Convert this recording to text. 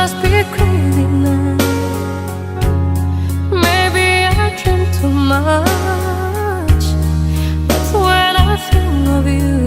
must be crazy now. Maybe I drink too much, but when I think of you,